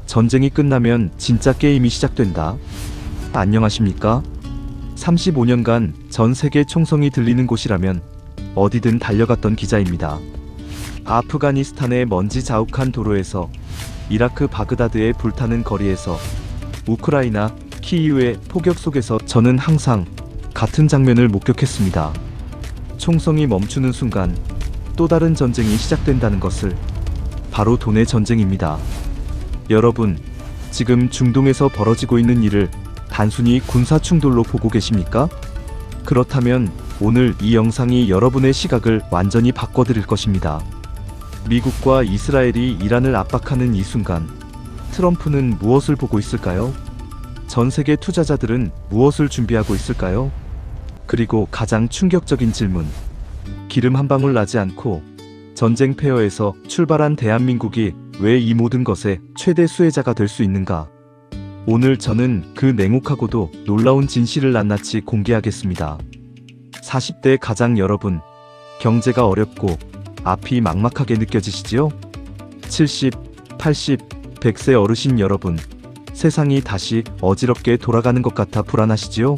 전쟁이 끝나면 진짜 게임이 시작된다. 안녕하십니까? 35년간 전 세계 총성이 들리는 곳이라면 어디든 달려갔던 기자입니다. 아프가니스탄의 먼지 자욱한 도로에서, 이라크 바그다드의 불타는 거리에서, 우크라이나 키이우의 폭격 속에서 저는 항상 같은 장면을 목격했습니다. 총성이 멈추는 순간 또 다른 전쟁이 시작된다는 것을. 바로 돈의 전쟁입니다. 여러분, 지금 중동에서 벌어지고 있는 일을 단순히 군사 충돌로 보고 계십니까? 그렇다면 오늘 이 영상이 여러분의 시각을 완전히 바꿔드릴 것입니다. 미국과 이스라엘이 이란을 압박하는 이 순간, 트럼프는 무엇을 보고 있을까요? 전 세계 투자자들은 무엇을 준비하고 있을까요? 그리고 가장 충격적인 질문. 기름 한 방울 나지 않고 전쟁 폐허에서 출발한 대한민국이 왜 이 모든 것의 최대 수혜자가 될 수 있는가? 오늘 저는 그 냉혹하고도 놀라운 진실을 낱낱이 공개하겠습니다. 40대 가장 여러분, 경제가 어렵고 앞이 막막하게 느껴지시지요? 70, 80, 100세 어르신 여러분, 세상이 다시 어지럽게 돌아가는 것 같아 불안하시지요?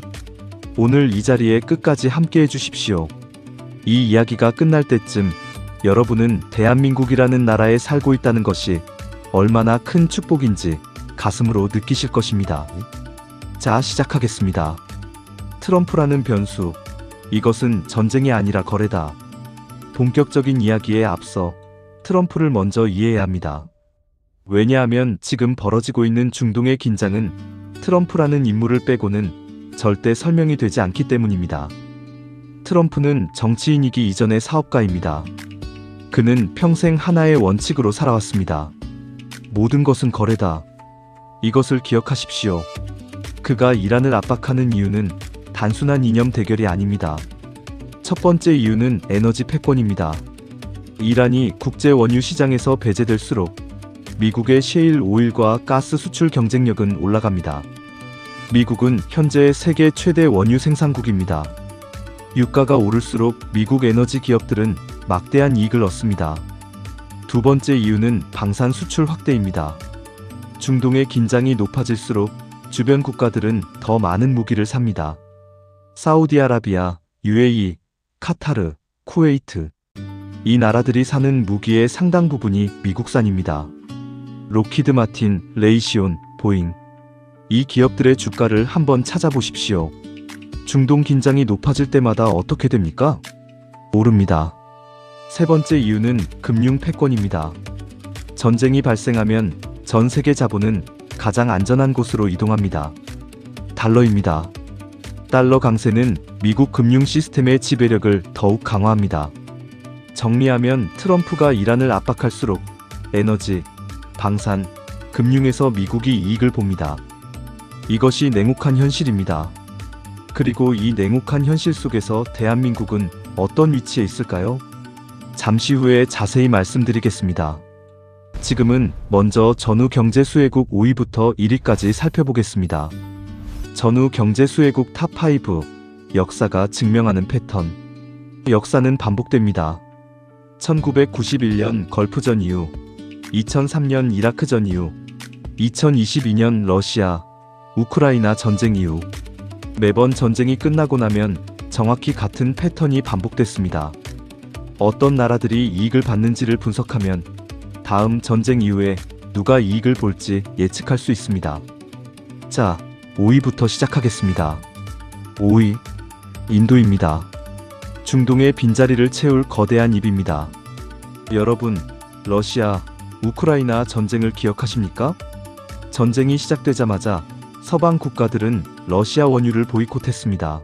오늘 이 자리에 끝까지 함께 해주십시오. 이 이야기가 끝날 때쯤 여러분은 대한민국이라는 나라에 살고 있다는 것이 얼마나 큰 축복인지 가슴으로 느끼실 것입니다. 자, 시작하겠습니다. 트럼프라는 변수. 이것은 전쟁이 아니라 거래다. 본격적인 이야기에 앞서 트럼프를 먼저 이해해야 합니다. 왜냐하면 지금 벌어지고 있는 중동의 긴장은 트럼프라는 인물을 빼고는 절대 설명이 되지 않기 때문입니다. 트럼프는 정치인이기 이전의 사업가입니다. 그는 평생 하나의 원칙으로 살아왔습니다. 모든 것은 거래다. 이것을 기억하십시오. 그가 이란을 압박하는 이유는 단순한 이념 대결이 아닙니다. 첫 번째 이유는 에너지 패권입니다. 이란이 국제 원유 시장에서 배제될수록 미국의 셰일 오일과 가스 수출 경쟁력은 올라갑니다. 미국은 현재 세계 최대 원유 생산국입니다. 유가가 오를수록 미국 에너지 기업들은 막대한 이익을 얻습니다. 두 번째 이유는 방산 수출 확대입니다. 중동의 긴장이 높아질수록 주변 국가들은 더 많은 무기를 삽니다. 사우디아라비아, UAE, 카타르, 쿠웨이트. 이 나라들이 사는 무기의 상당 부분이 미국산입니다. 록히드 마틴, 레이시온, 보잉. 이 기업들의 주가를 한번 찾아보십시오. 중동 긴장이 높아질 때마다 어떻게 됩니까? 오릅니다. 세 번째 이유는 금융 패권입니다. 전쟁이 발생하면 전 세계 자본은 가장 안전한 곳으로 이동합니다. 달러입니다. 달러 강세는 미국 금융 시스템의 지배력을 더욱 강화합니다. 정리하면 트럼프가 이란을 압박할수록 에너지, 방산, 금융에서 미국이 이익을 봅니다. 이것이 냉혹한 현실입니다. 그리고 이 냉혹한 현실 속에서 대한민국은 어떤 위치에 있을까요? 잠시 후에 자세히 말씀드리겠습니다. 지금은 먼저 전후 경제수혜국 5위부터 1위까지 살펴보겠습니다. 전후 경제수혜국 탑5. 역사가 증명하는 패턴. 역사는 반복됩니다. 1991년 걸프전 이후, 2003년 이라크전 이후, 2022년 러시아, 우크라이나 전쟁 이후, 매번 전쟁이 끝나고 나면 정확히 같은 패턴이 반복됐습니다. 어떤 나라들이 이익을 받는지를 분석하면 다음 전쟁 이후에 누가 이익을 볼지 예측할 수 있습니다. 자, 5위부터 시작하겠습니다. 5위, 인도입니다. 중동의 빈자리를 채울 거대한 입입니다. 여러분, 러시아, 우크라이나 전쟁을 기억하십니까? 전쟁이 시작되자마자 서방 국가들은 러시아 원유를 보이콧했습니다.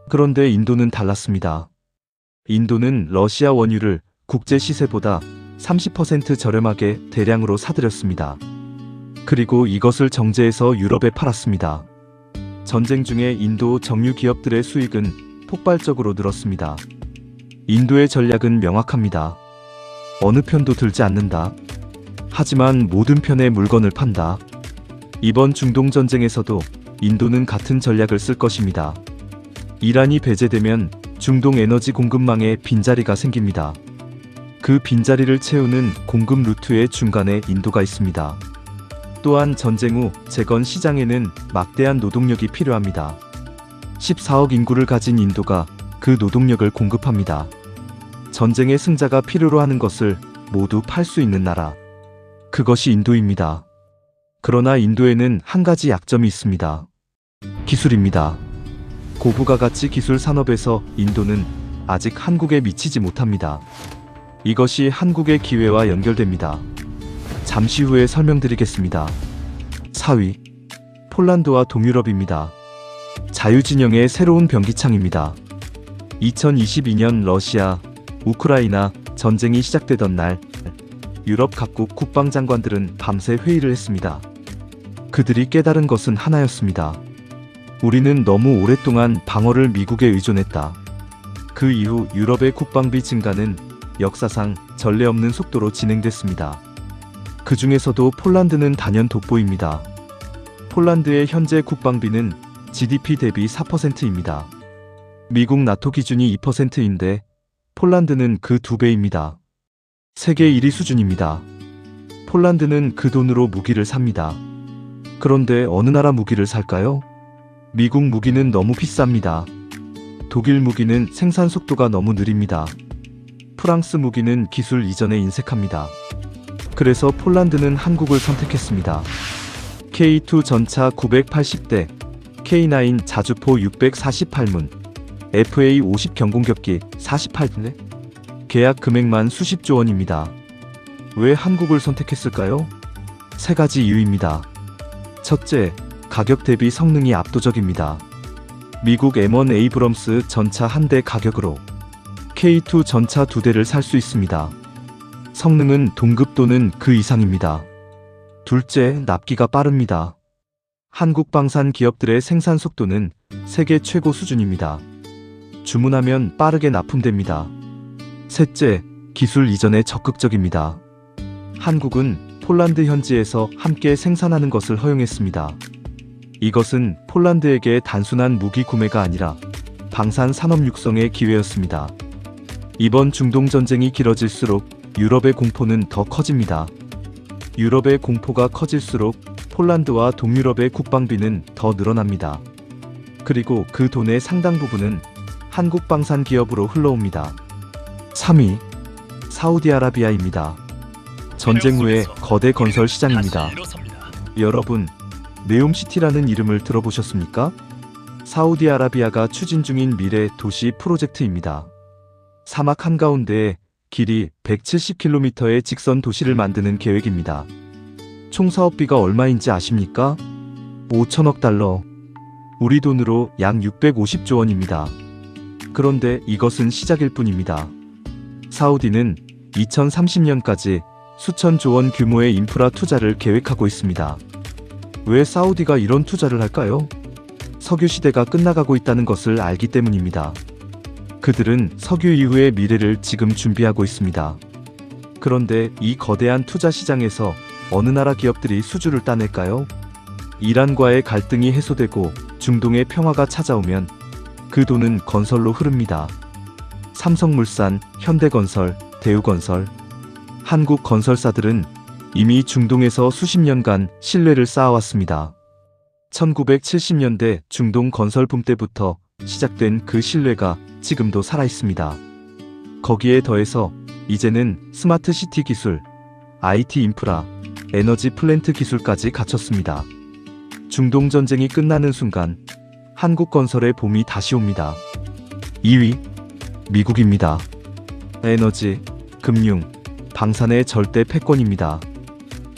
그런데 인도는 달랐습니다. 인도는 러시아 원유를 국제 시세보다 30% 저렴하게 대량으로 사들였습니다. 그리고 이것을 정제해서 유럽에 팔았습니다. 전쟁 중에 인도 정유 기업들의 수익은 폭발적으로 늘었습니다. 인도의 전략은 명확합니다. 어느 편도 들지 않는다. 하지만 모든 편의 물건을 판다. 이번 중동 전쟁에서도 인도는 같은 전략을 쓸 것입니다. 이란이 배제되면 중동 에너지 공급망에 빈자리가 생깁니다. 그 빈자리를 채우는 공급 루트의 중간에 인도가 있습니다. 또한 전쟁 후 재건 시장에는 막대한 노동력이 필요합니다. 14억 인구를 가진 인도가 그 노동력을 공급합니다. 전쟁의 승자가 필요로 하는 것을 모두 팔 수 있는 나라. 그것이 인도입니다. 그러나 인도에는 한 가지 약점이 있습니다. 기술입니다. 고부가 가치 기술 산업에서 인도는 아직 한국에 미치지 못합니다. 이것이 한국의 기회와 연결됩니다. 잠시 후에 설명드리겠습니다. 4위, 폴란드와 동유럽입니다. 자유진영의 새로운 변기창입니다. 2022년 러시아, 우크라이나 전쟁이 시작되던 날, 유럽 각국 국방장관들은 밤새 회의를 했습니다. 그들이 깨달은 것은 하나였습니다. 우리는 너무 오랫동안 방어를 미국에 의존했다. 그 이후 유럽의 국방비 증가는 역사상 전례 없는 속도로 진행됐습니다. 그 중에서도 폴란드는 단연 돋보입니다. 폴란드의 현재 국방비는 GDP 대비 4%입니다. 미국 나토 기준이 2%인데 폴란드는 그 2배입니다. 세계 1위 수준입니다. 폴란드는 그 돈으로 무기를 삽니다. 그런데 어느 나라 무기를 살까요? 미국 무기는 너무 비쌉니다. 독일 무기는 생산 속도가 너무 느립니다. 프랑스 무기는 기술 이전에 인색합니다. 그래서 폴란드는 한국을 선택했습니다. K2 전차 980대, K9 자주포 648문, FA50 경공격기 48대, 계약 금액만 수십조 원입니다. 왜 한국을 선택했을까요? 세 가지 이유입니다. 첫째, 가격 대비 성능이 압도적입니다. 미국 M1 에이브럼스 전차 한 대 가격으로 K2 전차 2대를 살 수 있습니다. 성능은 동급 또는 그 이상입니다. 둘째, 납기가 빠릅니다. 한국 방산 기업들의 생산 속도는 세계 최고 수준입니다. 주문하면 빠르게 납품됩니다. 셋째, 기술 이전에 적극적입니다. 한국은 폴란드 현지에서 함께 생산하는 것을 허용했습니다. 이것은 폴란드에게 단순한 무기 구매가 아니라 방산 산업 육성의 기회였습니다. 이번 중동 전쟁이 길어질수록 유럽의 공포는 더 커집니다. 유럽의 공포가 커질수록 폴란드와 동유럽의 국방비는 더 늘어납니다. 그리고 그 돈의 상당 부분은 한국 방산 기업으로 흘러옵니다. 3위, 사우디아라비아입니다. 전쟁 후의 거대 건설 시장입니다. 여러분, 네옴시티라는 이름을 들어보셨습니까? 사우디아라비아가 추진 중인 미래 도시 프로젝트입니다. 사막 한가운데에 길이 170km의 직선 도시를 만드는 계획입니다. 총 사업비가 얼마인지 아십니까? 5천억 달러. 우리 돈으로 약 650조 원입니다. 그런데 이것은 시작일 뿐입니다. 사우디는 2030년까지 수천조 원 규모의 인프라 투자를 계획하고 있습니다. 왜 사우디가 이런 투자를 할까요? 석유 시대가 끝나가고 있다는 것을 알기 때문입니다. 그들은 석유 이후의 미래를 지금 준비하고 있습니다. 그런데 이 거대한 투자 시장에서 어느 나라 기업들이 수주를 따낼까요? 이란과의 갈등이 해소되고 중동의 평화가 찾아오면 그 돈은 건설로 흐릅니다. 삼성물산, 현대건설, 대우건설, 한국 건설사들은 이미 중동에서 수십 년간 신뢰를 쌓아왔습니다. 1970년대 중동 건설 붐 때부터 시작된 그 신뢰가 지금도 살아있습니다. 거기에 더해서 이제는 스마트 시티 기술, IT 인프라, 에너지 플랜트 기술까지 갖췄습니다. 중동 전쟁이 끝나는 순간 한국 건설의 봄이 다시 옵니다. 2위, 미국입니다. 에너지, 금융, 방산의 절대 패권입니다.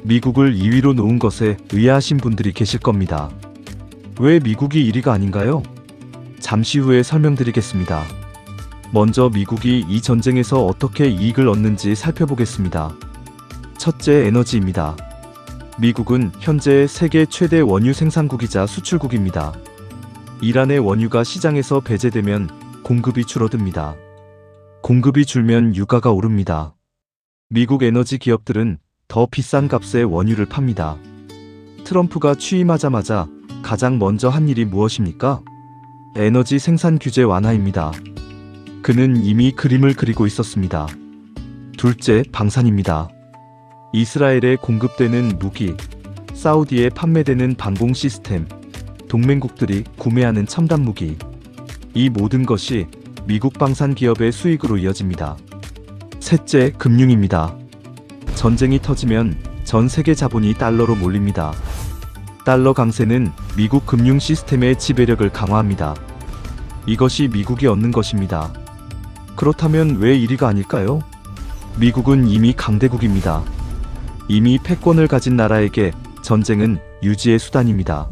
미국을 2위로 놓은 것에 의아하신 분들이 계실 겁니다. 왜 미국이 1위가 아닌가요? 잠시 후에 설명드리겠습니다. 먼저 미국이 이 전쟁에서 어떻게 이익을 얻는지 살펴보겠습니다. 첫째, 에너지입니다. 미국은 현재 세계 최대 원유 생산국이자 수출국입니다. 이란의 원유가 시장에서 배제되면 공급이 줄어듭니다. 공급이 줄면 유가가 오릅니다. 미국 에너지 기업들은 더 비싼 값에 원유를 팝니다. 트럼프가 취임하자마자 가장 먼저 한 일이 무엇입니까? 에너지 생산 규제 완화입니다. 그는 이미 그림을 그리고 있었습니다. 둘째, 방산입니다. 이스라엘에 공급되는 무기, 사우디에 판매되는 방공 시스템, 동맹국들이 구매하는 첨단 무기, 이 모든 것이 미국 방산 기업의 수익으로 이어집니다. 셋째, 금융입니다. 전쟁이 터지면 전 세계 자본이 달러로 몰립니다. 달러 강세는 미국 금융 시스템의 지배력을 강화합니다. 이것이 미국이 얻는 것입니다. 그렇다면 왜 1위가 아닐까요? 미국은 이미 강대국입니다. 이미 패권을 가진 나라에게 전쟁은 유지의 수단입니다.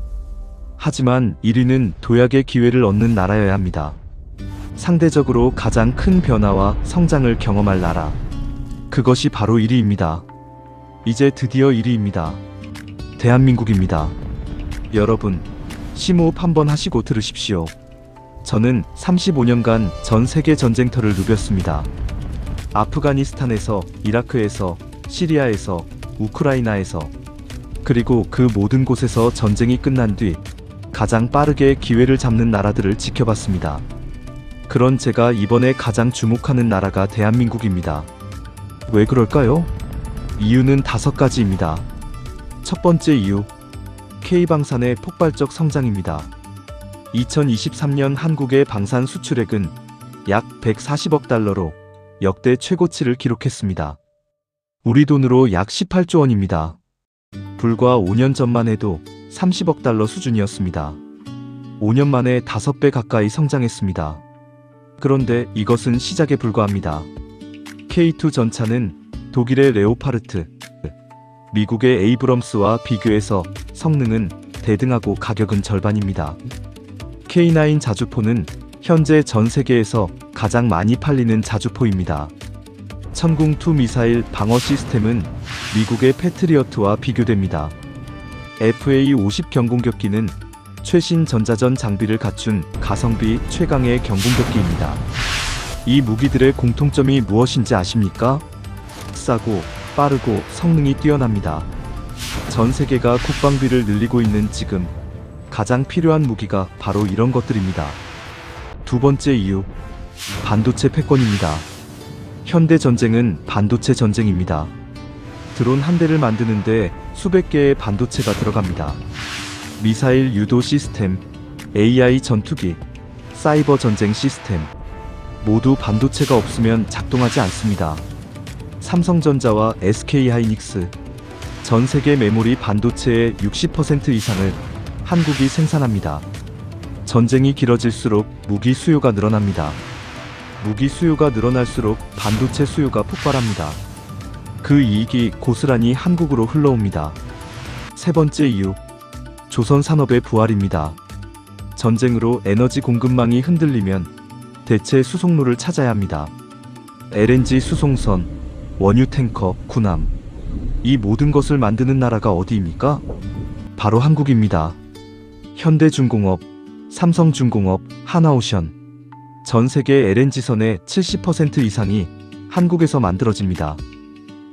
하지만 1위는 도약의 기회를 얻는 나라여야 합니다. 상대적으로 가장 큰 변화와 성장을 경험할 나라. 그것이 바로 1위입니다. 이제 드디어 1위입니다. 대한민국입니다. 여러분, 심호흡 한번 하시고 들으십시오. 저는 35년간 전 세계 전쟁터를 누볐습니다. 아프가니스탄에서, 이라크에서, 시리아에서, 우크라이나에서, 그리고 그 모든 곳에서 전쟁이 끝난 뒤 가장 빠르게 기회를 잡는 나라들을 지켜봤습니다. 그런 제가 이번에 가장 주목하는 나라가 대한민국입니다. 왜 그럴까요? 이유는 5가지입니다. 첫 번째 이유, K방산의 폭발적 성장입니다. 2023년 한국의 방산 수출액은 약 140억 달러로 역대 최고치를 기록했습니다. 우리 돈으로 약 18조 원입니다. 불과 5년 전만 해도 30억 달러 수준이었습니다. 5년 만에 5배 가까이 성장했습니다. 그런데 이것은 시작에 불과합니다. K2 전차는 독일의 레오파르트, 미국의 에이브럼스와 비교해서 성능은 대등하고 가격은 절반입니다. K9 자주포는 현재 전 세계에서 가장 많이 팔리는 자주포입니다. 천궁2 미사일 방어 시스템은 미국의 패트리어트와 비교됩니다. FA-50 경공격기는 최신 전자전 장비를 갖춘 가성비 최강의 경공격기입니다. 이 무기들의 공통점이 무엇인지 아십니까? 싸고 빠르고 성능이 뛰어납니다. 전 세계가 국방비를 늘리고 있는 지금 가장 필요한 무기가 바로 이런 것들입니다. 두 번째 이유, 반도체 패권입니다. 현대 전쟁은 반도체 전쟁입니다. 드론 한 대를 만드는데 수백 개의 반도체가 들어갑니다. 미사일 유도 시스템, AI 전투기, 사이버 전쟁 시스템, 모두 반도체가 없으면 작동하지 않습니다. 삼성전자와 SK하이닉스, 전 세계 메모리 반도체의 60% 이상을 한국이 생산합니다. 전쟁이 길어질수록 무기 수요가 늘어납니다. 무기 수요가 늘어날수록 반도체 수요가 폭발합니다. 그 이익이 고스란히 한국으로 흘러옵니다. 세 번째 이유, 조선 산업의 부활입니다. 전쟁으로 에너지 공급망이 흔들리면 대체 수송로를 찾아야 합니다. LNG 수송선, 원유 탱커, 군함, 이 모든 것을 만드는 나라가 어디입니까? 바로 한국입니다. 현대중공업, 삼성중공업, 하나오션, 전 세계 LNG선의 70% 이상이 한국에서 만들어집니다.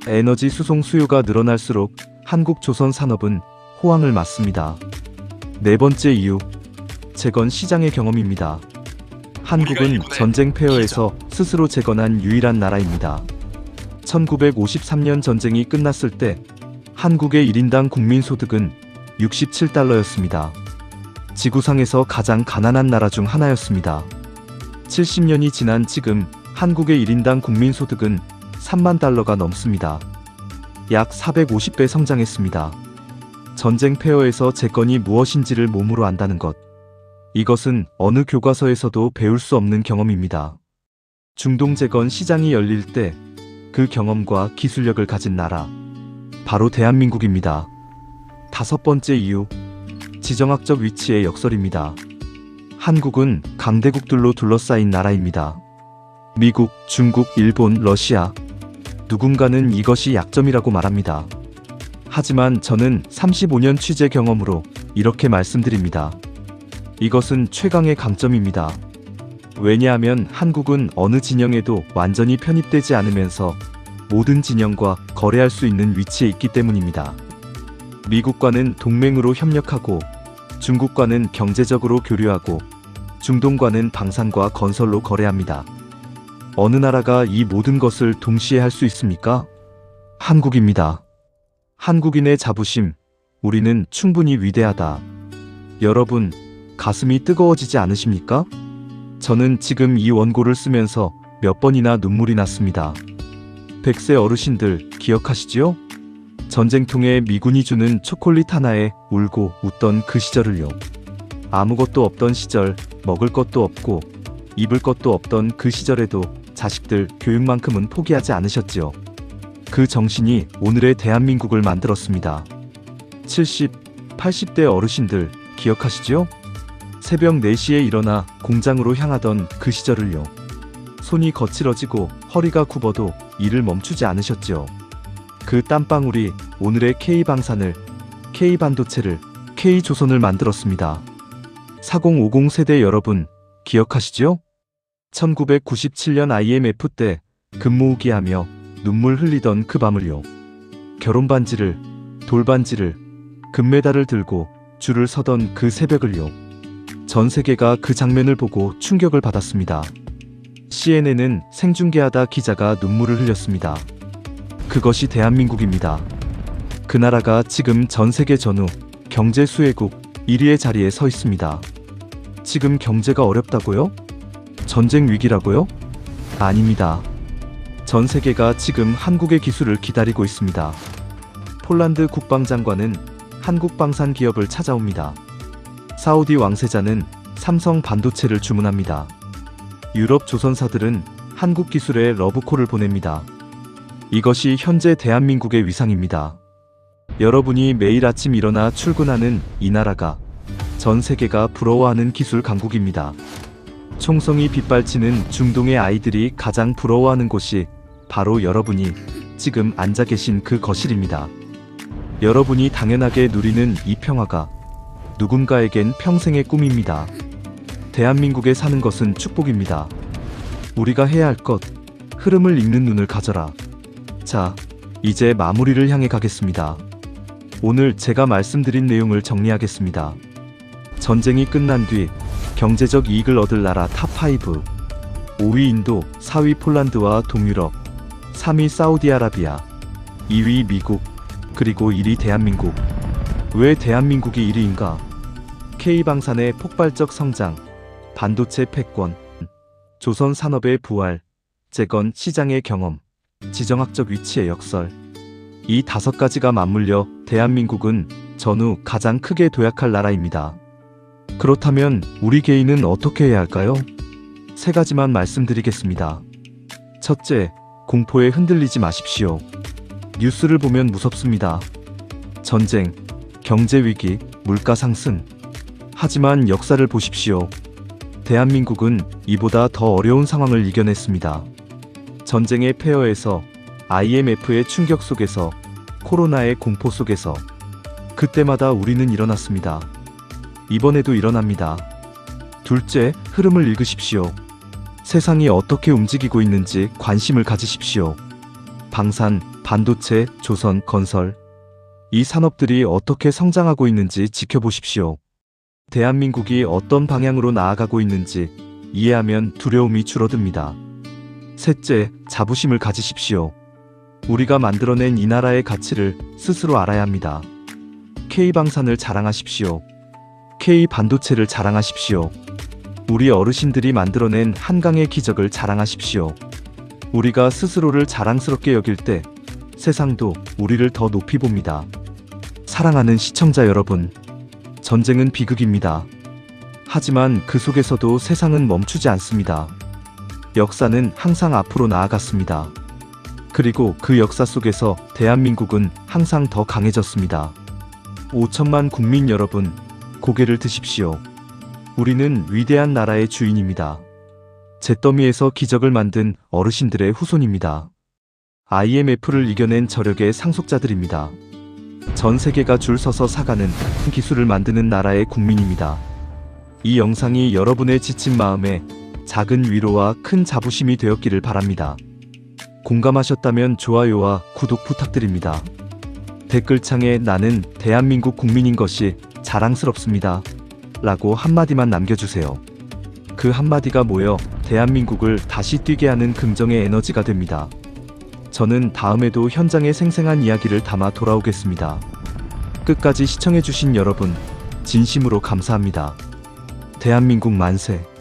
에너지 수송 수요가 늘어날수록 한국 조선 산업은 호황을 맞습니다. 네 번째 이유, 재건 시장의 경험입니다. 한국은 전쟁 폐허에서 스스로 재건한 유일한 나라입니다. 1953년 전쟁이 끝났을 때 한국의 1인당 국민소득은 67달러였습니다. 지구상에서 가장 가난한 나라 중 하나였습니다. 70년이 지난 지금 한국의 1인당 국민소득은 3만 달러가 넘습니다. 약 450배 성장했습니다. 전쟁 폐허에서 재건이 무엇인지를 몸으로 안다는 것. 이것은 어느 교과서에서도 배울 수 없는 경험입니다. 중동 재건 시장이 열릴 때 그 경험과 기술력을 가진 나라, 바로 대한민국입니다. 다섯 번째 이유, 지정학적 위치의 역설입니다. 한국은 강대국들로 둘러싸인 나라입니다. 미국, 중국, 일본, 러시아, 누군가는 이것이 약점이라고 말합니다. 하지만 저는 35년 취재 경험으로 이렇게 말씀드립니다. 이것은 최강의 강점입니다. 왜냐하면 한국은 어느 진영에도 완전히 편입되지 않으면서 모든 진영과 거래할 수 있는 위치에 있기 때문입니다. 미국과는 동맹으로 협력하고, 중국과는 경제적으로 교류하고, 중동과는 방산과 건설로 거래합니다. 어느 나라가 이 모든 것을 동시에 할 수 있습니까? 한국입니다. 한국인의 자부심, 우리는 충분히 위대하다. 여러분, 가슴이 뜨거워지지 않으십니까? 저는 지금 이 원고를 쓰면서 몇 번이나 눈물이 났습니다. 100세 어르신들 기억하시지요? 전쟁통에 미군이 주는 초콜릿 하나에 울고 웃던 그 시절을요. 아무것도 없던 시절, 먹을 것도 없고 입을 것도 없던 그 시절에도 자식들 교육만큼은 포기하지 않으셨지요. 그 정신이 오늘의 대한민국을 만들었습니다. 70, 80대 어르신들 기억하시죠? 새벽 4시에 일어나 공장으로 향하던 그 시절을요. 손이 거칠어지고 허리가 굽어도 일을 멈추지 않으셨지요. 그 땀방울이 오늘의 K방산을, K반도체를, K조선을 만들었습니다. 4050 세대 여러분 기억하시죠? 1997년 IMF 때 금모으기 하며 눈물 흘리던 그 밤을요. 결혼반지를, 돌반지를, 금메달을 들고 줄을 서던 그 새벽을요. 전 세계가 그 장면을 보고 충격을 받았습니다. CNN은 생중계하다 기자가 눈물을 흘렸습니다. 그것이 대한민국입니다. 그 나라가 지금 전 세계 전후 경제 수혜국 1위의 자리에 서 있습니다. 지금 경제가 어렵다고요? 전쟁 위기라고요? 아닙니다. 전 세계가 지금 한국의 기술을 기다리고 있습니다. 폴란드 국방장관은 한국 방산 기업을 찾아옵니다. 사우디 왕세자는 삼성 반도체를 주문합니다. 유럽 조선사들은 한국 기술에 러브콜을 보냅니다. 이것이 현재 대한민국의 위상입니다. 여러분이 매일 아침 일어나 출근하는 이 나라가 전 세계가 부러워하는 기술 강국입니다. 총성이 빗발치는 중동의 아이들이 가장 부러워하는 곳이 바로 여러분이 지금 앉아 계신 그 거실입니다. 여러분이 당연하게 누리는 이 평화가 누군가에겐 평생의 꿈입니다. 대한민국에 사는 것은 축복입니다. 우리가 해야 할 것, 흐름을 읽는 눈을 가져라. 자, 이제 마무리를 향해 가겠습니다. 오늘 제가 말씀드린 내용을 정리하겠습니다. 전쟁이 끝난 뒤 경제적 이익을 얻을 나라 탑5. 5위 인도, 4위 폴란드와 동유럽, 3위 사우디아라비아, 2위 미국, 그리고 1위 대한민국. 왜 대한민국이 1위인가? K방산의 폭발적 성장, 반도체 패권, 조선 산업의 부활, 재건 시장의 경험, 지정학적 위치의 역설. 이 5가지가 맞물려 대한민국은 전후 가장 크게 도약할 나라입니다. 그렇다면 우리 개인은 어떻게 해야 할까요? 3가지만 말씀드리겠습니다. 첫째, 공포에 흔들리지 마십시오. 뉴스를 보면 무섭습니다. 전쟁, 경제 위기, 물가 상승. 하지만 역사를 보십시오. 대한민국은 이보다 더 어려운 상황을 이겨냈습니다. 전쟁의 폐허에서, IMF의 충격 속에서, 코로나의 공포 속에서 그때마다 우리는 일어났습니다. 이번에도 일어납니다. 둘째, 흐름을 읽으십시오. 세상이 어떻게 움직이고 있는지 관심을 가지십시오. 방산, 반도체, 조선, 건설. 이 산업들이 어떻게 성장하고 있는지 지켜보십시오. 대한민국이 어떤 방향으로 나아가고 있는지 이해하면 두려움이 줄어듭니다. 셋째, 자부심을 가지십시오. 우리가 만들어낸 이 나라의 가치를 스스로 알아야 합니다. K방산을 자랑하십시오. K반도체를 자랑하십시오. 우리 어르신들이 만들어낸 한강의 기적을 자랑하십시오. 우리가 스스로를 자랑스럽게 여길 때 세상도 우리를 더 높이 봅니다. 사랑하는 시청자 여러분, 전쟁은 비극입니다. 하지만 그 속에서도 세상은 멈추지 않습니다. 역사는 항상 앞으로 나아갔습니다. 그리고 그 역사 속에서 대한민국은 항상 더 강해졌습니다. 5천만 국민 여러분, 고개를 드십시오. 우리는 위대한 나라의 주인입니다. 잿더미에서 기적을 만든 어르신들의 후손입니다. IMF를 이겨낸 저력의 상속자들입니다. 전 세계가 줄 서서 사가는 기술을 만드는 나라의 국민입니다. 이 영상이 여러분의 지친 마음에 작은 위로와 큰 자부심이 되었기를 바랍니다. 공감하셨다면 좋아요와 구독 부탁드립니다. 댓글창에 나는 대한민국 국민인 것이 자랑스럽습니다. 라고 한마디만 남겨주세요. 그 한마디가 모여 대한민국을 다시 뛰게 하는 긍정의 에너지가 됩니다. 저는 다음에도 현장의 생생한 이야기를 담아 돌아오겠습니다. 끝까지 시청해주신 여러분, 진심으로 감사합니다. 대한민국 만세!